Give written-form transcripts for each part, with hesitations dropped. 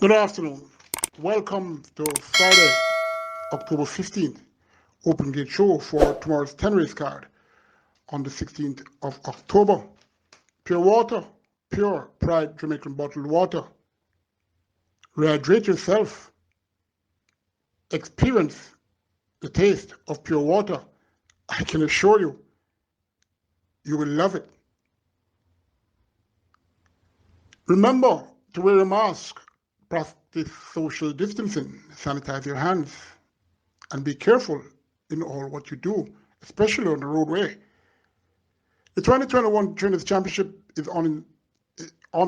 Good afternoon. Welcome to Friday, October 15th, open gate show for tomorrow's 10 race card on the 16th of October. Pure water, pure Pride Jamaican bottled water. Rehydrate yourself. Experience the taste of pure water. I can assure you, you will love it. Remember to wear a mask, practice social distancing, sanitize your hands, and be careful in all what you do, especially on the roadway. The 2021 Trainers Championship is on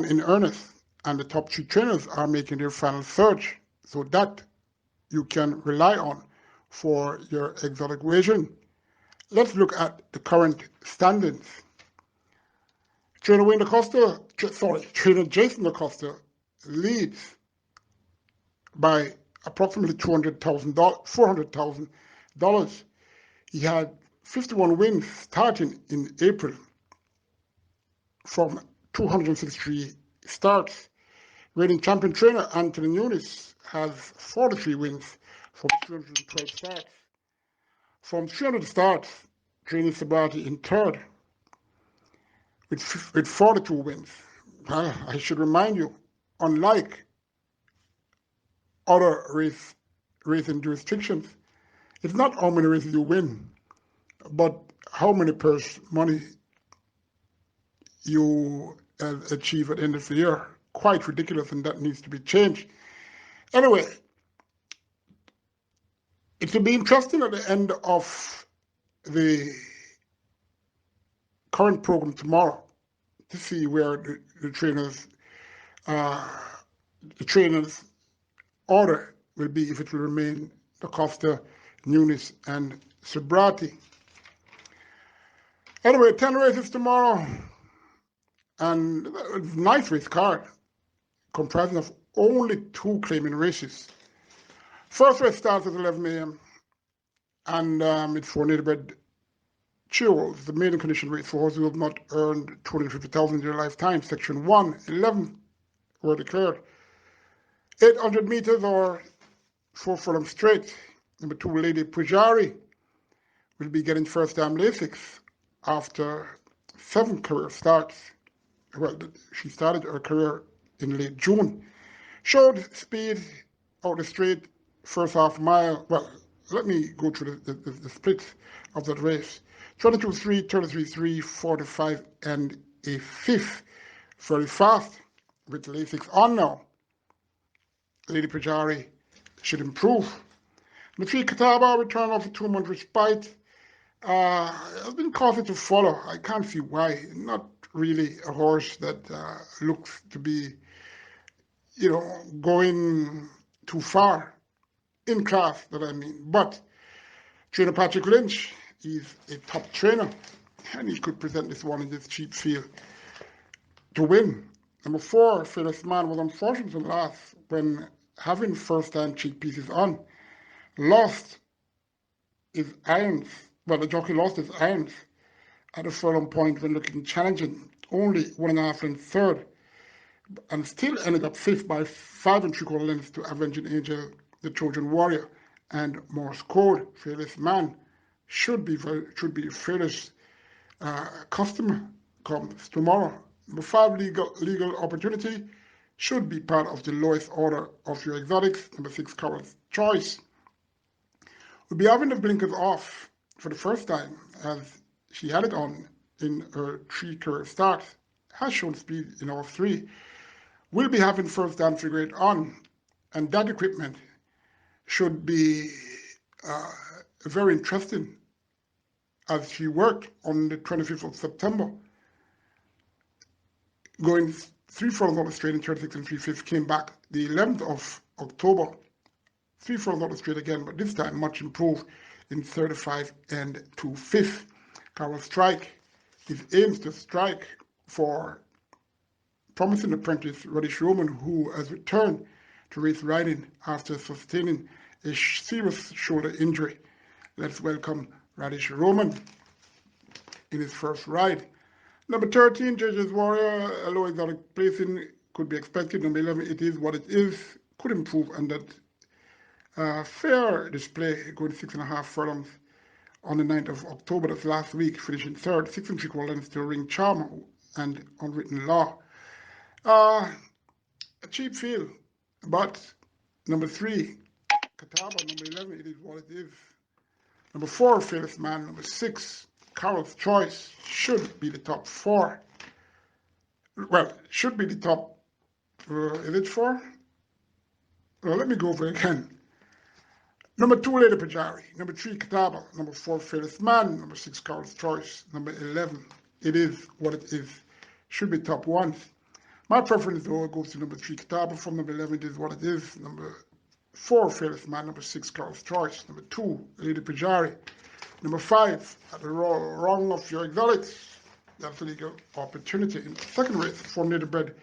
in earnest, and the top three trainers are making their final surge, so that you can rely on for your exotic wagering. Let's look at the current standings. Trainer Jason Acosta leads by approximately $400,000. He had 51 wins starting in April from 263 starts. Reigning champion trainer Anthony Nunes has 43 wins from 312 starts. From 300 starts, training Sabati in third with 42 wins. Well, I should remind you, unlike other racing jurisdictions, it's not how many races you win, but how many purse money you achieve at the end of the year. Quite ridiculous, and that needs to be changed. Anyway, it will be interesting at the end of the current program tomorrow to see where the trainers order will be, if it will remain Acosta, Nunes, and Sobrati. Anyway, 10 races tomorrow, and a nice race card comprising of only 2 claiming races. First race starts at 11 a.m. and it's for native-bred Cheerwolves, the maiden condition race for horses who have not earned $250,000 in their lifetime. Section 1, 11 were declared. 800 meters or 4 furlongs straight. Number 2, Lady Pujari, will be getting first-time Lasix after 7 career starts. Well, she started her career in late June. Showed speed out the straight, first half mile. Well, let me go through the splits of that race. 22-3, 33-3, 45, and a fifth. Very fast with Lasix on now. Lady Pujari should improve. Number 3, Catawba returned off a 2-month respite. Has been causing to follow. I can't see why. Not really a horse that looks to be, going too far in class, that I mean. But trainer Patrick Lynch, he's a top trainer, and he could present this one in this cheap field to win. Number 4, Fearless Man, was unfortunate last when having first-time cheek pieces on. Lost his irons. Well, the jockey lost his irons at a furlong point when looking challenging. Only 1.5 lengths third, and still ended up 5th by 5 3/4 lengths to Avenging Angel, the Trojan Warrior, and Morse Code. Fearless Man should be a fearless customer comes tomorrow. Number 5, Legal Opportunity, should be part of the lowest order of your exotics. Number 6, Carol's Choice, will be having the blinkers off for the first time, as she had it on in her 3 career starts. Has shown speed in all 3. Will be having first time figure 8 on, and that equipment should be very interesting, as she worked on the 25th of September, going 3 furlongs on the straight in 36 3/5, came back the 11th of October, 3 furlongs on the straight again, but this time much improved in 35 2/5. Carol Strike, his aims to strike for promising apprentice Radish Roman, who has returned to race riding after sustaining a serious shoulder injury. Let's welcome Radish Roman in his first ride. Number 13, Judge's Warrior, a low exotic placing could be expected. Number 11, It Is What It Is, could improve, and that fair display going 6.5 furlongs on the 9th of October, that's last week, finishing third, 6 3/4 lengths to Ring Charmer and Unwritten Law. A cheap field, but number 3, Catawba, number 11, it is what it is. Number 4, Fearless Man. Number 6, Carol's Choice, should be the top 4. Well, should be the top, is it 4? Well, let me go over it again. Number 2, Lady Pajari. Number 3, Catawba. Number 4, Fearless Man. Number 6, Carol's Choice. Number 11, it is what it is. Should be top 1. My preference, though, goes to number 3, Catawba. From number 11, it is what it is. Number 4, Fearless Man. Number 6, Carol's Choice. Number 2, Lady Pajari. Number 5, at the wrong of your exotics. That's a legal opportunity. In the second race, 4 native bred,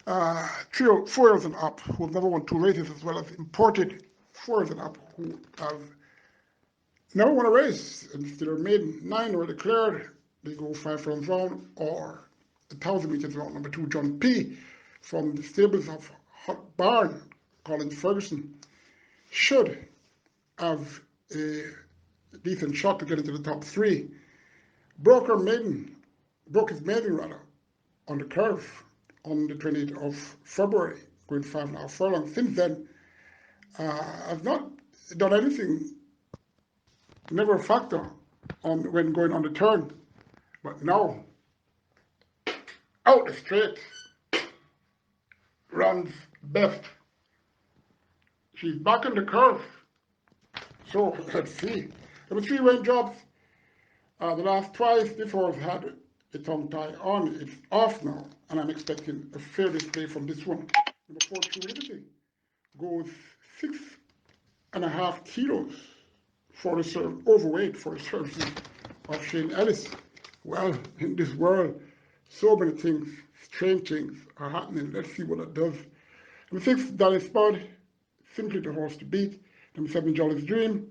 4 years and up, who have never won 2 races, as well as imported 4 years and up, who have never won a race and still are maiden. 9 were declared. They go 5 rounds round or 1,000 meters round. Number 2, John P. from the stables of Hot Barn, Colin Ferguson, should have a decent shot to get into the top 3. Broke his maiden rather, on the curve on the 28th of February, going 5.5 furlongs. Since then, I've not done anything, never a factor on when going on the turn. But now, out the straight, runs best. She's back on the curve. So let's see. Number 3, raindrops. The last twice this horse had a tongue tie on. It's off now, and I'm expecting a fair display from this one. Number 4, True Liberty, goes 6.5 kilos for the serve, overweight for the services of Shane Ellis. Well, in this world, so many things, strange things are happening. Let's see what it does. Number 6, Dallas Spud, simply the horse to beat. Number 7, Jolly's Dream,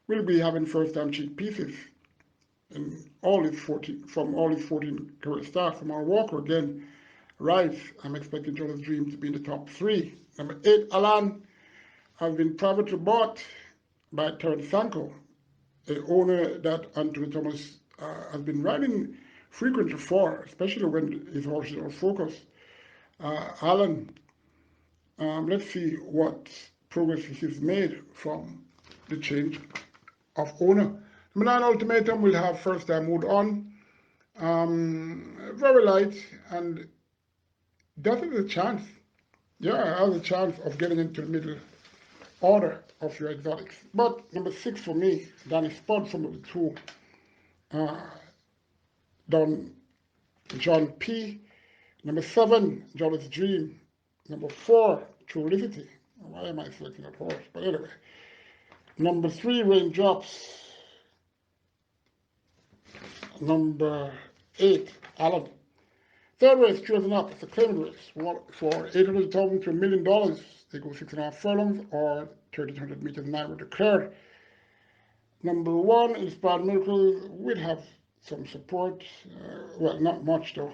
will be having first-time cheek pieces in all his 14, from all his 14 career starts. From our Walker again, Rice, I'm expecting Jolly's Dream to be in the top 3. Number 8, Alan, has been privately bought by Terence Sanko, a owner that Anthony Thomas has been riding frequently for, especially when his horses are focused. Alan, let's see what progress he's made from the change of owner. Number 9, Ultimatum, will have first time moved on. Very light, and that is a chance. Yeah, has a chance of getting into the middle order of your exotics. But number 6 for me, Danny Spud from number 2. Don John P. Number 7, Jolly's Dream. Number 4, True Liberty. Why am I selecting that horse? But anyway. Number 3, Raindrops. Number 8, Allen. Third race, chosen up. It's a claiming race for $800,000 to $1 million. They go 6.5 furlongs or 1,300 meters. 9 were declared. Number 1, Inspired Miracles, will have some support. Well, not much though.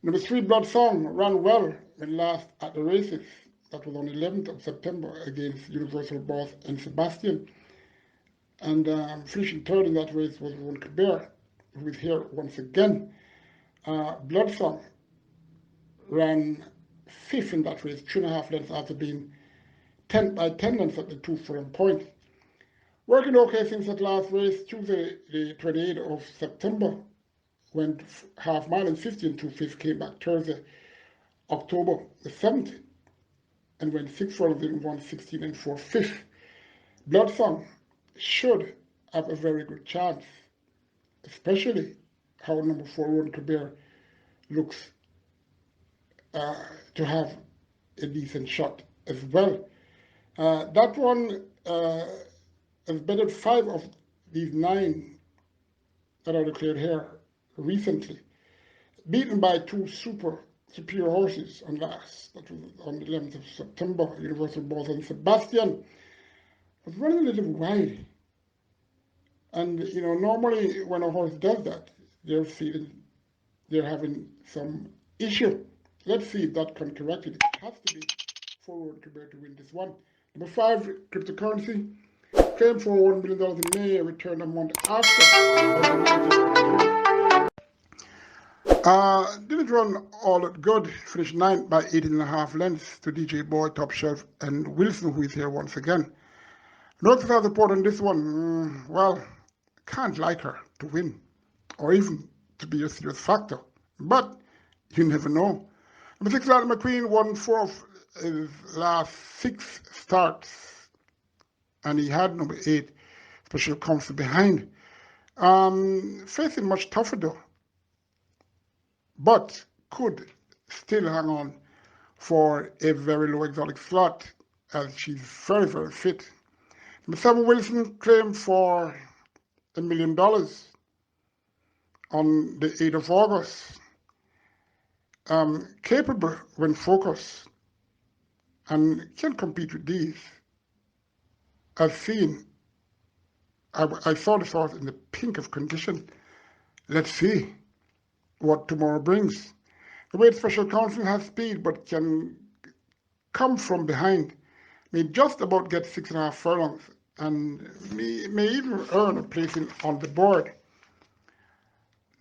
Number 3, Blood Song, ran well when last at the races. That was on the 11th of September against Universal Boss and Sebastian. And finishing third in that race was Ron Cabert, who is here once again. Blood Song ran 5th in that race, 3.5 lengths after being 10 lengths at the 2 furlong point. Working okay since that last race, Tuesday the 28th of September, went half mile and 50 and 2/5, came back Thursday, October the 7th, and went 6 furlongs in 1:16 and 4/5. Blood Song should have a very good chance, especially how number 4, Ron Cabert, looks to have a decent shot as well. That one has betted 5 of these 9 that are declared here recently, beaten by 2 superior horses on last. That was on the 11th of September, Universal Boss and Sebastian. Was running a little wide. And, you know, normally when a horse does that, they're having some issue. Let's see if that can correct it. It has to be for Ron Cabrera to win this one. Number 5, cryptocurrency. Claimed for $1 million in May, returned a month after. Didn't run all that good. Finished 9th by 18.5 lengths to DJ Boy, Top Shelf, and Wilson, who is here once again. No exercise report on this one. Well, can't like her to win, or even to be a serious factor. But you never know. Number 6, Larry McQueen won 4 of his last 6 starts, and he had number 8, Special Counsel behind. Facing much tougher though, but could still hang on for a very low exotic slot, as she's very, very fit. Number 7, Wilson claimed for $1 million on the 8th of August. Capable when focused and can compete with these. As seen, I saw this horse in the pink of condition. Let's see what tomorrow brings. The weight Special Counsel has speed but can come from behind, may just about get 6.5 furlongs, and may even earn a placing on the board.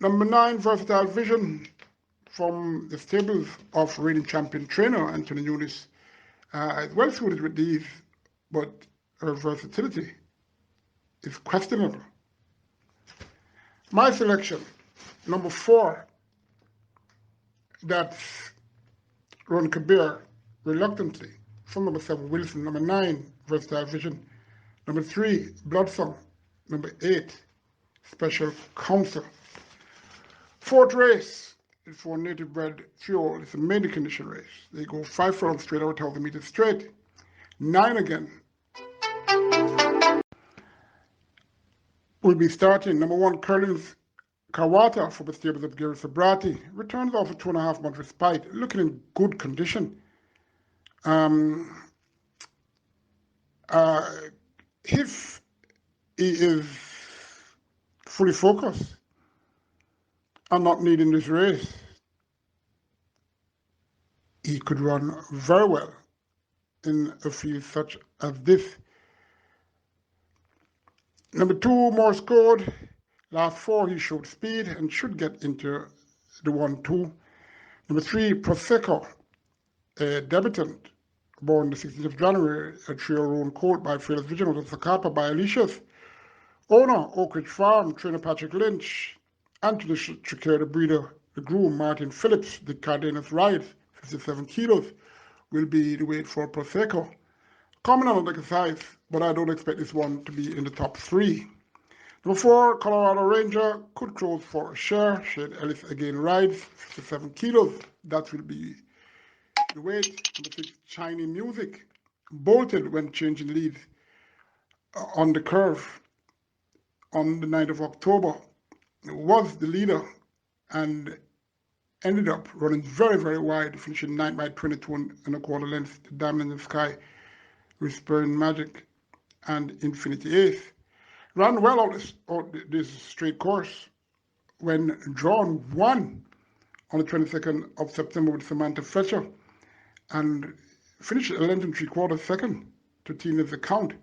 Number 9, Versatile Vision, from the stables of reigning champion trainer Anthony Nunes. Is well suited with these, but her versatility is questionable. My selection, number 4, that's Ron Cabrera, reluctantly, from number 7, Wilson. Number 9, Versatile Vision. Number 3, Bloodsong. Number 8, Special Counsel. 4th race is for native bred 3-year-old. It's a maiden condition race. They go 5 furlongs straight out, 1,000 meters straight. 9 again will be starting. Number 1, Curlin's Kawata for the stables of Gary Sabrati. Returns off a 2.5 month respite, looking in good condition. If he is fully focused and not needing this race, he could run very well in a field such as this. Number 2, Morse Code. Last 4, he showed speed and should get into the 1-2. Number 3, Prosecco, a debutant, born the 16th of January, a 3-year-old owned colt by Fearless Vision with a Zacapa by Alicia's. Owner, Oak Ridge Farm, trainer Patrick Lynch, and to the Chicago the breeder, the groom Martin Phillips, the Cardenas rides, 57 kilos, will be the weight for Prosecco. Coming on the size, but I don't expect this one to be in the top 3. Number 4, Colorado Ranger, could close for a share. Shane Ellis again rides, 57 kilos. That will be the weight. Number 6, Chinese Music, bolted when changing leads on the curve on the 9th of October. It was the leader and ended up running very, very wide, finishing 9th by 22.25 lengths to Diamond in the Sky, Whispering Magic, and Infinity Ace. Ran well out this straight course when drawn 1 on the 22nd of September with Samantha Fletcher, and finished 11 3/4 second to Tina's account.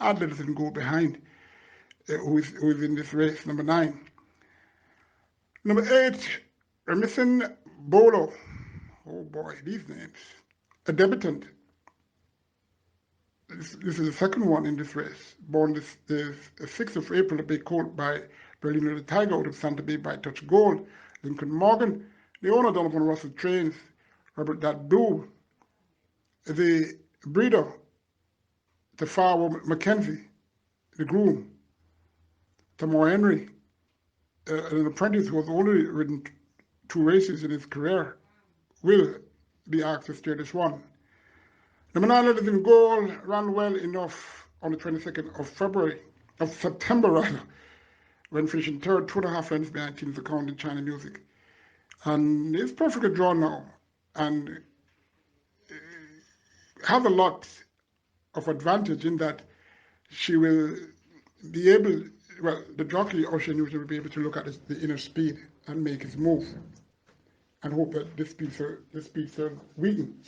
Adler didn't go behind, who is in this race, number 9. Number 8, Remison Bolo. Oh boy, these names. A debutant. This is the second one in this race. Born the 6th of April, a big colt by Berliner the Tiger out of Santa Bay by Touch Gold. Lincoln Morgan, the owner Donovan Russell trains. Robert Dadbu, the breeder, Tafar Mackenzie, the groom. Tamar Henry, an apprentice who has only ridden 2 races in his career, will be asked to steer this one. Number 9, Ladies in Gold, ran well enough on the 22nd of September, when finishing 3rd, 2.5 lengths behind Team's account in China Music. And it's perfectly drawn now, and have a lot of advantage in that she will be able, well, the jockey Ocean usually will be able to look at the inner speed and make his move, and hope that this speeds her weaken.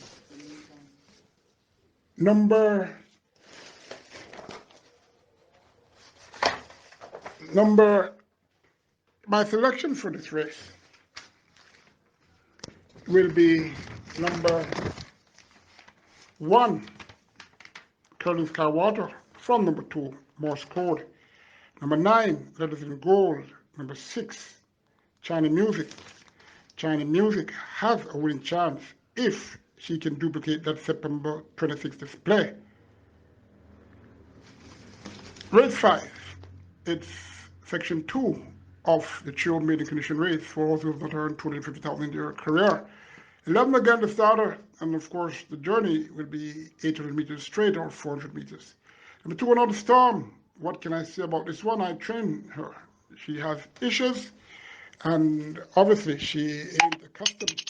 My selection for this race will be number 1, Colin Blair, from number 2, Morse Code. Number 9, Letters in Gold. Number 6, China Music. China Music has a winning chance if she can duplicate that September 26th display. Race 5, it's section 2 of the Trio Maiden Condition race for horses who have not earned 250,000 in their career. 11 again the starter, and of course the journey will be 800 meters straight or 400 meters. Number 2, Another Storm. What can I say about this one? I trained her. She has issues, and obviously she ain't accustomed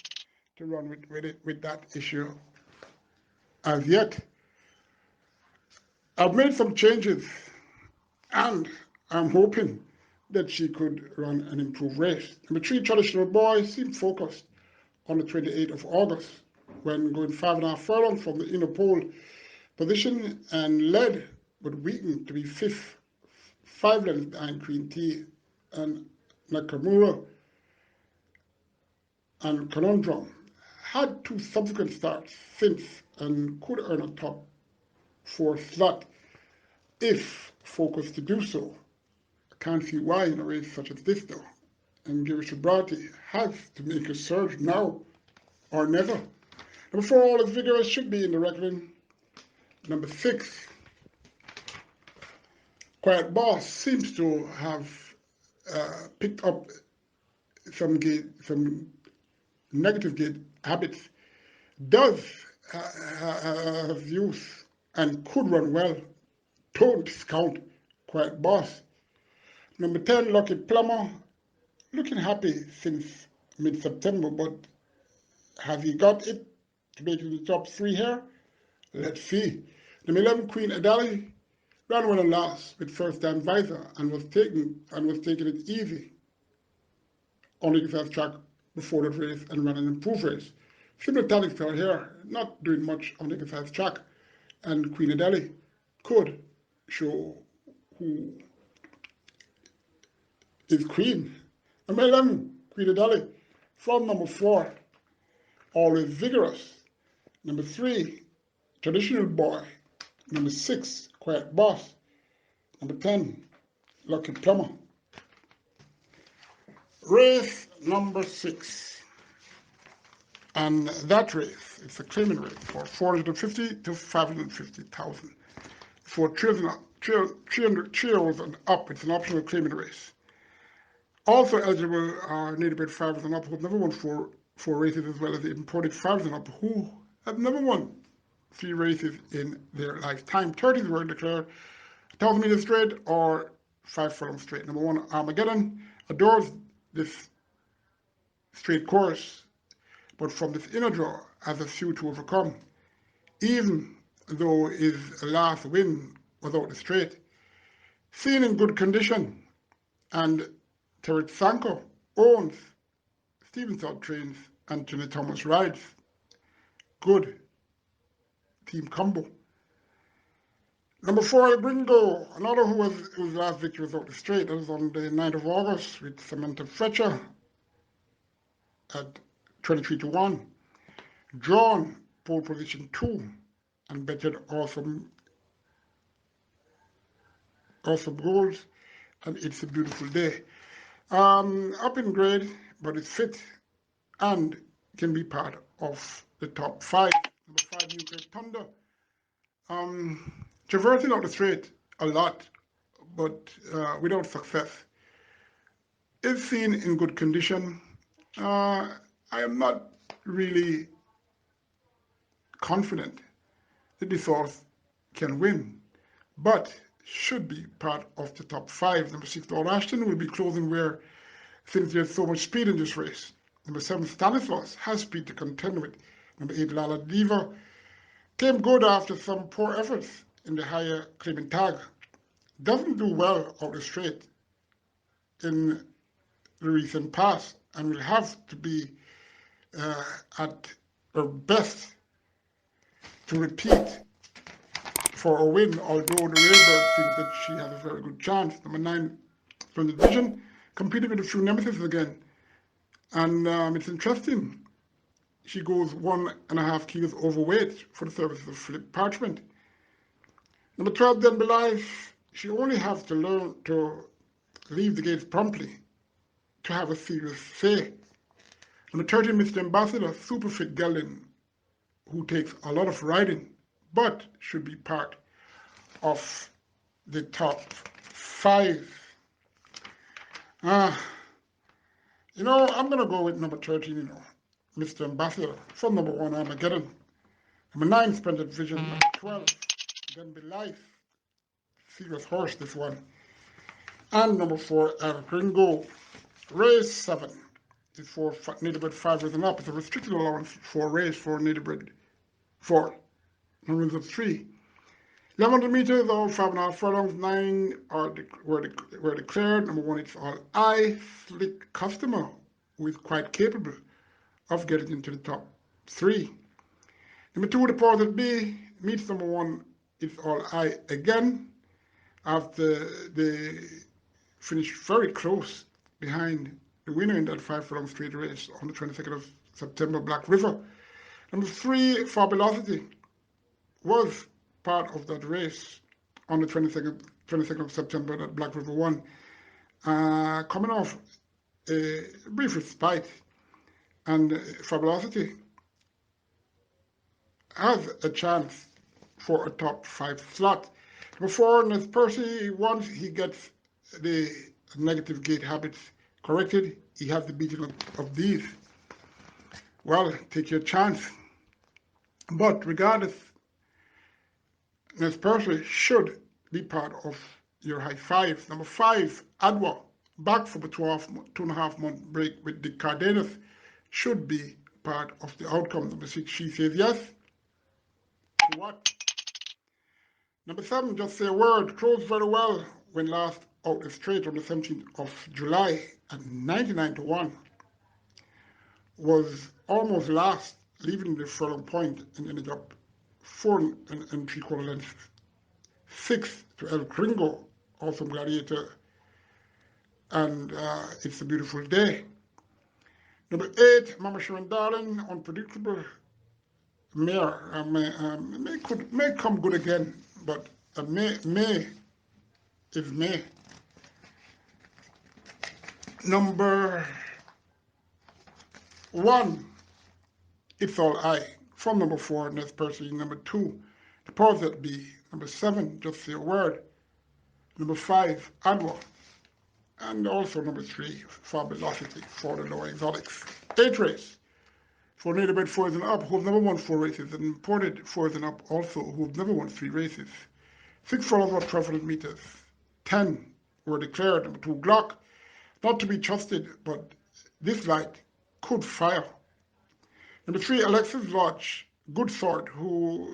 to run with that issue as yet. I've made some changes, and I'm hoping that she could run an improved race. Number 3, Traditional Boy, seemed focused on the 28th of August when going 5.5 furlongs from the inner pole position and led but weakened to be 5th, 5 lengths behind Queen T and Nakamura and Conundrum. Had 2 subsequent starts since and could earn a top 4 slot if focused to do so. I can't see why in a race such as this though. And Gary Sobrati has to make a surge now or never. Number 4, All Is Vigorous, should be in the reckoning. Number 6, Quiet Boss, seems to have picked up some negative gait habits. Does have youth and could run well. Don't discount Quiet Boss. Number 10, Lucky Plumber, looking happy since mid-September, but has he got it to make it to the top 3 here? Let's see. Number 11, Queen Adali, ran well and last with first-time visor and was taking it easy on the first track before that race and ran an improved race. Similar tactics are here, not doing much on the exercise track, and Queen Adali could show who is queen. Number 11, Queen Adali, from number 4, Always Vigorous. Number 3, Traditional Boy. Number 6, Quiet Boss. Number 10, Lucky Plumber. Race number 6. And that race, it's a claiming race for 450 to 550,000. For 300 and up, it's an optional claiming race. Also eligible are native bred 5s and up who have never won four races, as well as the imported 5s and up who have never won 3 races in their lifetime. 30s were declared 1,000 meters straight or 5 furlongs straight. Number 1, Armageddon, adores this straight course, but from this inner draw has a few to overcome, even though his last win was out the straight. Seen in good condition, and Terry Sanko owns, Stephen Todd trains, and Jenny Thomas rides. Good team combo. Number 4, El Gringo, another whose last victory was out the straight. That was on the 9th of August with Samantha Fletcher at 23 to 1. Drawn pole position 2 and betted awesome goals, and it's a beautiful day. Up in grade, but it's fit and can be part of the top 5. Number 5, New Great Thunder. Traversing out the straight a lot, but without success. Is seen in good condition. I am not really confident that this horse can win, but should be part of the top 5. Number 6, Lord Ashton, will be closing where, since there's so much speed in this race. Number 7, Stanislaus, has speed to contend with. Number 8, Lala Diva, came good after some poor efforts in the higher claiming tag. Doesn't do well out the straight in the recent past and will have to be at her best to repeat for a win, although the Railbird thinks that she has a very good chance. Number 9, Splendid Vision, competing with a few nemesis again. And it's interesting. She goes 1.5 kilos overweight for the services of Philip Parchment. Number 12, Then Be Life. She only has to learn to leave the gates promptly to have a serious say. Number 13, Mr. Ambassador, super fit gelding who takes a lot of riding, but should be part of the top 5. I'm going to go with number 13, Mr. Ambassador. From number 1, Armageddon. Number 9, Splendid Vision. Number 12, Then Be Life. Serious horse, this one. And number 4, El Gringo. Race 7 is for native bred 5 years and up. It's a restricted allowance for race for native bred 4. Rules of 3. 1100 meters or 5.5 furlongs, 9 were declared. Number 1, it's all I, Slick Customer, who is quite capable of getting into the top 3. Number 2, Deposit B, meets number 1, it's all I again, after they finished very close behind the winner in that 5 furlong straight race on the 22nd of September, Black River. Number 3, Fabulosity, was part of that race on the 22nd of September that Black River won, coming off a brief respite, and Fabulosity has a chance for a top 5 slot. Number 4, Ness Percy, once he gets the negative gait habits corrected, he has the beating of these. Well, take your chance. But regardless, Ness Percy should be part of your high 5s. Number 5, Adwa, back from a 2.5 month break with Dick Cardenas, should be part of the outcome. Number 6, She Says Yes. What? Number 7, Just Say a Word, closed very well when last out the straight on the 17th of July at 99-1. Was almost last, leaving the furlong point, and ended up 4 3/4 lengths. 6 to El Gringo, awesome gladiator, and It's a Beautiful Day. Number 8, Mama Sharon Darling, unpredictable mare, may come good again, but May is May. Number 1, It's All I, from number 4, Ness Percy. Number 2, Deposit B. Number 7, Just Say a Word. Number 5, Adwa. And also number 3, Fabulosity for the lower exotics. 8 race for native bred 4s and up, who've never won 4 races, and imported 4s and up also, who've never won 3 races. 6 furlongs were 1,200 meters. 10 were declared. Number 2, Glock, not to be trusted, but this light could fire. Number 3, Alexis Lodge, good sort, who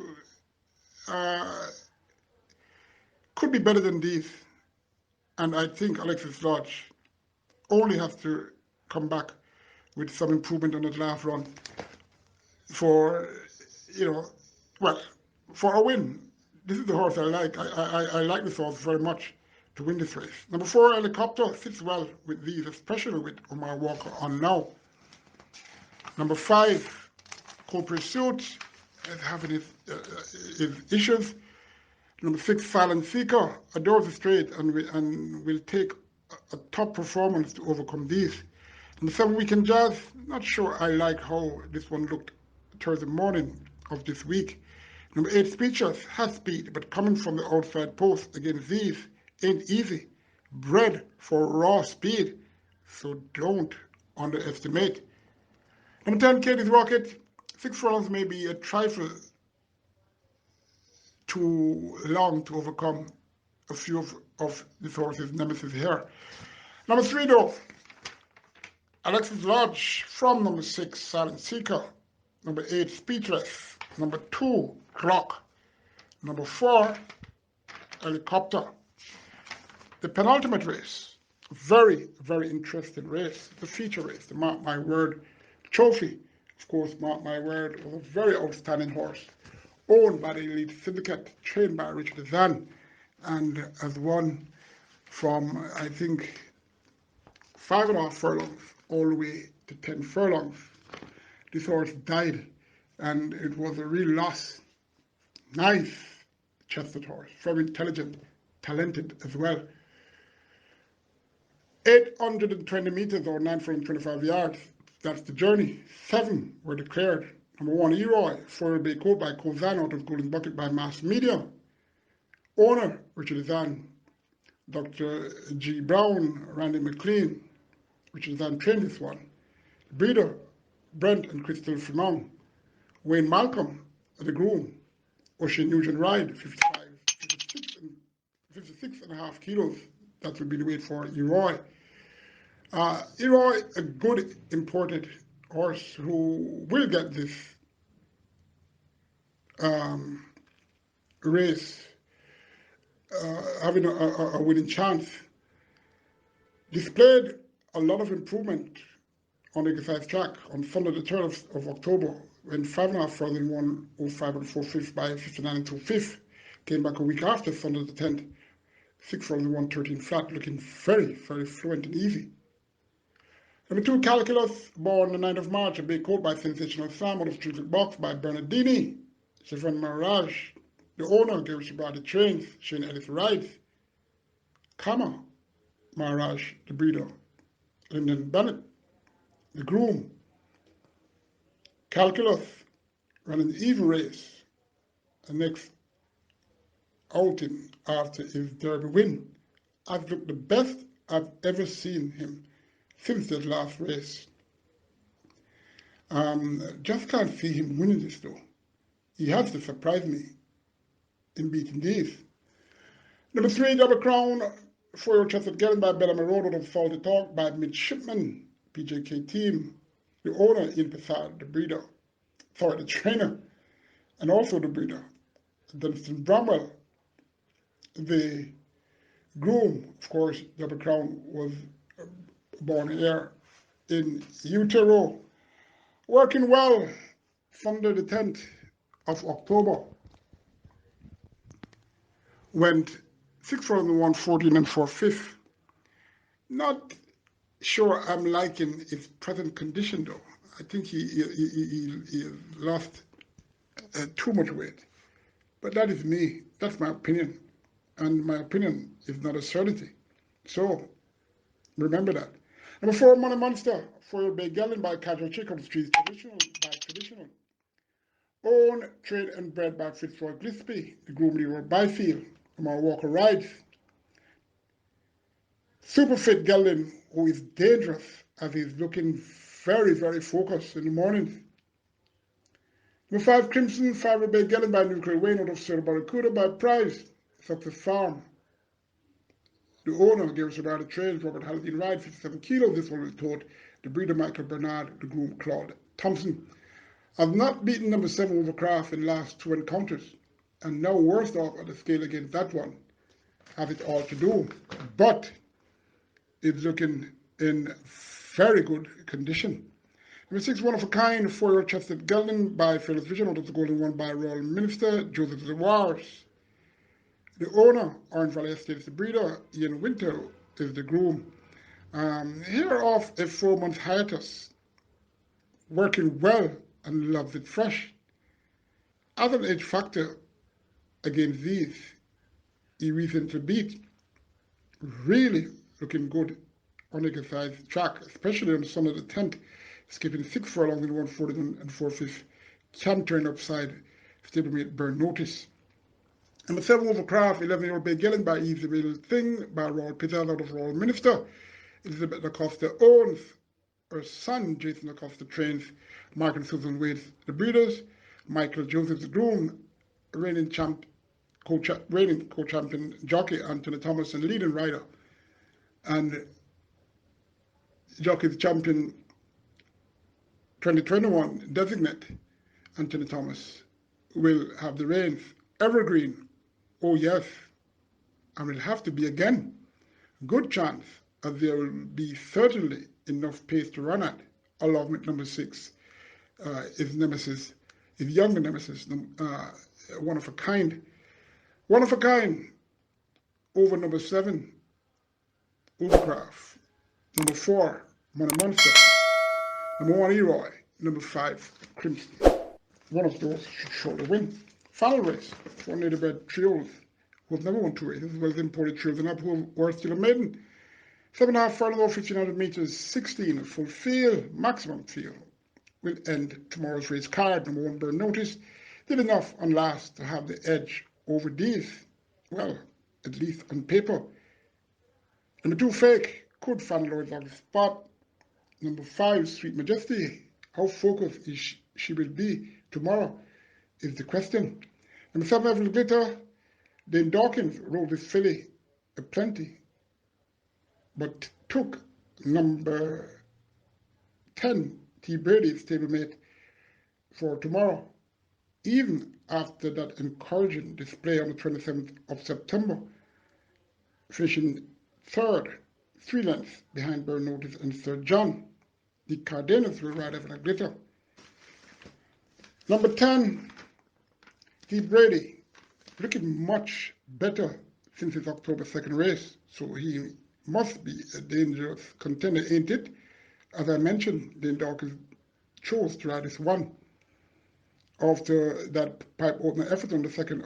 could be better than these. And I think Alexis Lodge only has to come back with some improvement on that last run for, for a win. This is the horse I like. I like this horse very much to win this race. Number 4, Helicopter, sits well with these, especially with Omar Walker on now. Number 5, Cold Pursuit, is having his issues. Number 6, Silent Seeker, adores the straight and will take a top performance to overcome these. Number 7, Weekend Jazz, not sure I like how this one looked Thursday morning of this week. Number 8, Speechless, has speed, but coming from the outside post against these ain't easy. Bred for raw speed, so don't underestimate. Number 10, Katie's Rocket, 6 furlongs may be a trifle too long to overcome a few of this horse's nemesis here. Number 3, though, Alexis Lodge, from number 6, Silent Seeker. Number 8, Speechless. Number 2, Clock. Number 4, Helicopter. The penultimate race, very, very interesting race, the feature race, the Mark My Word trophy. Of course, Mark My Word was a very outstanding horse owned by the Elite Syndicate, trained by Richard Zan, and has won from, I think, 5.5 furlongs all the way to 10 furlongs. This horse died, and it was a real loss. Nice chested horse, very intelligent, talented as well. 820 meters or 925 yards, that's the journey. 7 were declared. Number 1, Eroy, 4 Bay Coat by Kozan out of Golden Bucket by Mass Media. Owner, Richard Zan. Dr. G. Brown, Randy McLean, Richard Zan trained this one. Breeder, Brent and Crystal Fremont. Wayne Malcolm, the groom. Ocean Nugent Ride, 56.5 kilos. That would be the weight for Eroy. Eroy, a good imported horse who will get this race having a winning chance. Displayed a lot of improvement on the exercise track on Sunday the 3rd of October when 5.5 furlong won 05 and 4/5 by 59 and 2/5. Came back a week after Sunday the 10th, 6 furlong won 13 flat, looking very, very fluent and easy. Number 2, Calculus, born the 9th of March, a big coat by Sensational Sam out of Street Box by Bernardini. Chevron Mirage, the owner, Gary Shibrada trains, Shane Ellis rides. Kama Mirage, the breeder, Lyndon Bennett, the groom. Calculus, running the even race, the next outing after his Derby win. I've looked the best I've ever seen him since that last race. Just can't see him winning this though. He has to surprise me in beating these. Number 3, Double Crown, 4-year-old Chested Gallon by Bellamy Road out of Salty Talk by Midshipman, PJK team. The owner, Ian Passard, the breeder, the trainer, and also the breeder. Dunstan Bramwell, the groom, of course. Double Crown was born here in utero. Working well, Sunday the 10th of October. Went 6 furlong won 14 and 4/5. Not sure I'm liking his present condition though. I think he lost too much weight. But that is me. That's my opinion. And my opinion is not a certainty. So remember that. Number 4, Money Monster, 4-year-old Bay Gallon by Casual Chick on the streets, traditional. Owned, trained and bred by Fitzroy Gillespie, the groom Leroy Byfield, Lamar Walker rides. Super fit gelding who is dangerous as he's looking very, very focused in the mornings. Number 5, Crimson, 5 Bay Gelding by Nuclear Wayne out of Cerro Barracuda by Price, Success Farm. The owner, Gary Sabrada trains, Robert Halladine ride, 57 kilos. This one was taught the breeder Michael Bernard, the groom Claude Thompson. I've not beaten number 7 Overcraft in the last 2 encounters, and now worst off at the scale against that one. Have it all to do, but it's looking in very good condition. Number 6, One of a Kind, 4-year-old Chested Gelding by Fearless Vision out of the Golden One by Royal Minister, Joseph Zawars. The owner, Orange Valley Estates, the breeder, Ian Winter is the groom. Here off a 4-month hiatus, working well and loves it fresh. As an age factor against these, he recently beat, really looking good on the exercise track, especially on Sunday the 10th, skipping 6 furlongs in 140 and 4/5, cantering upside, stablemate Burn Notice. Number 7, Overcraft, 11-year-old Bay Gellin by Easy Real Thing by Royal Pizzazz out of Royal Minister. Elizabeth Acosta owns. Her son, Jason Acosta, trains. Mark and Susan Wade, the breeders. Michael Joseph, the groom. Reigning co-champion jockey, Anthony Thomas, and leading rider. And jockey champion 2021 designate, Anthony Thomas, will have the reins. Evergreen, oh yes, and will have to be again. Good chance, as there will be certainly enough pace to run at, along with number 6, his nemesis, his younger nemesis, one of a kind. One of a kind over number 7, Overcraft. Number 4, Money Monster. Number 1, Eroy. Number 5, Crimson. One of those should surely win. Final race for native-bred trios who have never won 2 races, as well as imported trios and up who are still a maiden. 7.5 furlong, 1,500 meters, 16 full field, maximum field. Will end tomorrow's race card. Number 1, Burn Notice, did enough on last to have the edge over these. Well, at least on paper. Number 2, Fake, could find Lord's on the spot. Number 5, Sweet Majesty, how focused is she will be tomorrow is the question. Number 7, Evelyn Glitter, Dane Dawkins rode this filly a plenty, but took number 10, T. Brady's stablemate, for tomorrow, even after that encouraging display on the 27th of September, finishing 3rd, 3 lengths behind Burn Notice and Sir John. The Cardenas will ride Evelyn Glitter. Number 10, T. Brady, looking much better since his October 2nd race, so he must be a dangerous contender, ain't it? As I mentioned, Dane Dawkins chose to ride this one after that pipe opener effort on the 2nd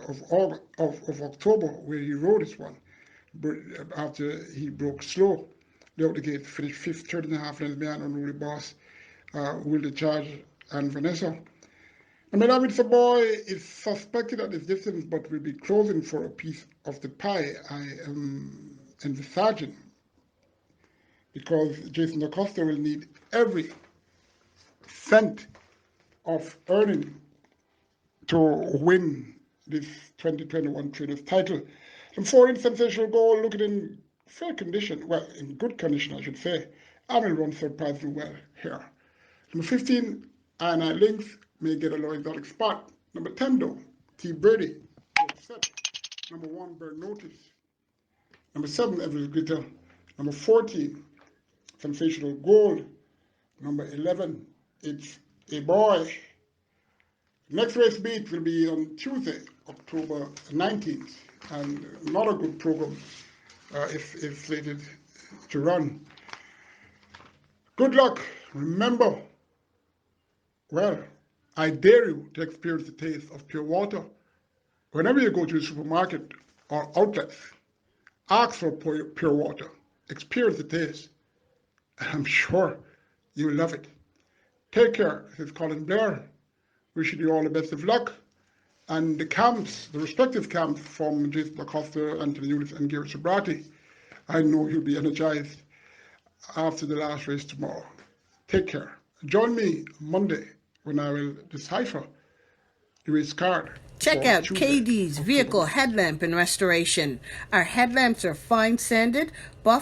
of October, where he rode this one after he broke slow. Out the gate, finished 5th, 30.5 lengths behind Unruly Boss, Will the Charge, and Vanessa. I mean, Avid Boy is suspected at this distance, but will be closing for a piece of the pie, I am envisaging, because Jason Acosta will need every cent of earning to win this 2021 Trainers title. And 4 in Sensational Goal, looking in fair condition, well, in good condition, I should say, and will run surprisingly well here. Number 15, Anna Lynx, may get a low exotic spot. Number 10, though, T. Brady, set. Number 1, Burn Notice. Number 7, Evelyn Glitter. Number 14, Sensational Gold. Number 11, It's a Boy. Next race beat will be on Tuesday, October 19th, and not a good program is slated to run. Good luck. Remember, well, I dare you to experience the taste of pure water. Whenever you go to the supermarket or outlets, ask for pure water. Experience the taste. I'm sure you will love it. Take care. This is Colin Blair. Wishing you all the best of luck. And the camps, the respective camps from Jason Acosta, Anthony Eulis, and Gary Sobrati, I know you'll be energized after the last race tomorrow. Take care. Join me Monday when I will decipher the race card. Check out KD's Vehicle Headlamp and Restoration. Our headlamps are fine sanded, buff